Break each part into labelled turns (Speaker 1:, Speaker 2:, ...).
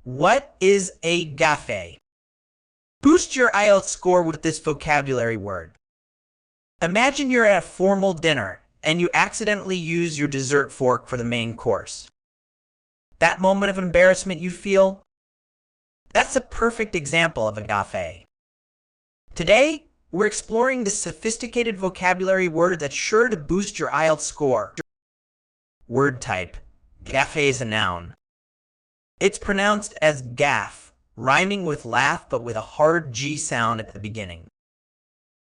Speaker 1: What is a gaffe? Boost your IELTS score with this vocabulary word. Imagine you're at a formal dinner and you accidentally use your dessert fork for the main course. That moment of embarrassment you feel? That's a perfect example of a gaffe. Today, we're exploring this sophisticated vocabulary word that's sure to boost your IELTS score. Word type. Gaffe is a noun. It's pronounced as gaff, rhyming with laugh but with a hard G sound at the beginning.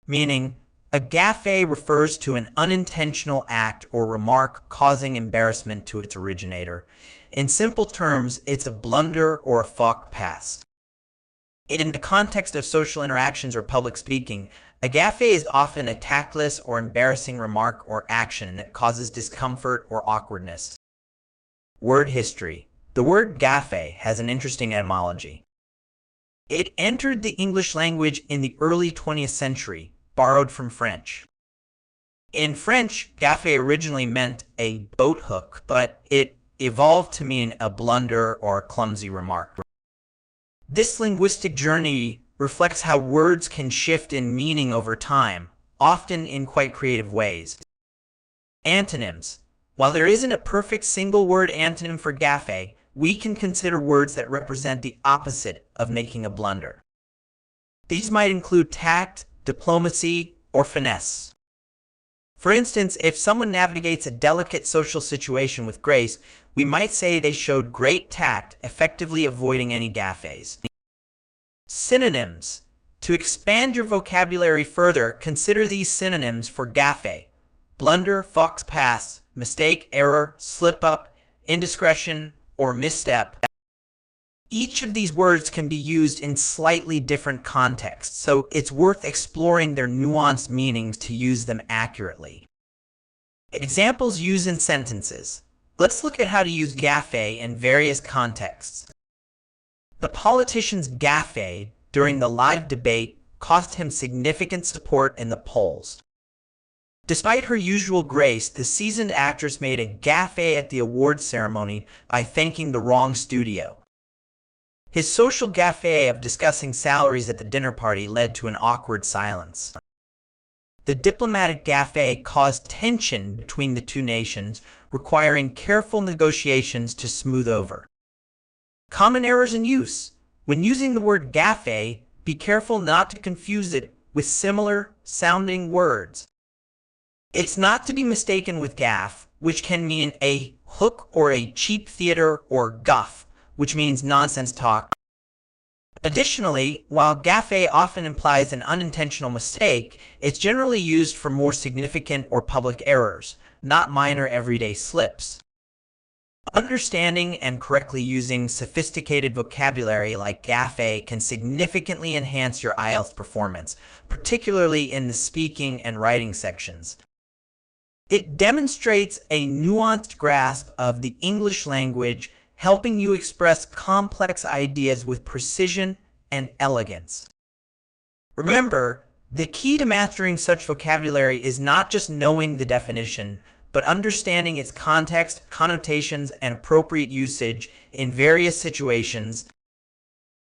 Speaker 1: Meaning, a gaffe refers to an unintentional act or remark causing embarrassment to its originator. In simple terms, it's a blunder or a faux pas. In the context of social interactions or public speaking, a gaffe is often a tactless or embarrassing remark or action that causes discomfort or awkwardness. Word history. The word gaffe has an interesting etymology. It entered the English language in the early 20th century, borrowed from French. In French, gaffe originally meant a boat hook, but it evolved to mean a blunder or a clumsy remark. This linguistic journey reflects how words can shift in meaning over time, often in quite creative ways. Antonyms. While there isn't a perfect single-word antonym for gaffe, we can consider words that represent the opposite of making a blunder. These might include tact, diplomacy, or finesse. For instance, if someone navigates a delicate social situation with grace, we might say they showed great tact, effectively avoiding any gaffes. Synonyms. To expand your vocabulary further, consider these synonyms for gaffe: blunder, faux pas, mistake, error, slip-up, indiscretion, or misstep. Each of these words can be used in slightly different contexts, so it's worth exploring their nuanced meanings to use them accurately. Examples used in sentences. Let's look at how to use gaffe in various contexts. The politician's gaffe during the live debate cost him significant support in the polls. Despite her usual grace, the seasoned actress made a gaffe at the awards ceremony by thanking the wrong studio. His social gaffe of discussing salaries at the dinner party led to an awkward silence. The diplomatic gaffe caused tension between the two nations, requiring careful negotiations to smooth over. Common errors in use. When using the word gaffe, be careful not to confuse it with similar sounding words. It's not to be mistaken with gaff, which can mean a hook or a cheap theater, or guff, which means nonsense talk. Additionally, while gaffe often implies an unintentional mistake, it's generally used for more significant or public errors, not minor everyday slips. Understanding and correctly using sophisticated vocabulary like gaffe can significantly enhance your IELTS performance, particularly in the speaking and writing sections. It demonstrates a nuanced grasp of the English language, helping you express complex ideas with precision and elegance. Remember, the key to mastering such vocabulary is not just knowing the definition, but understanding its context, connotations, and appropriate usage in various situations.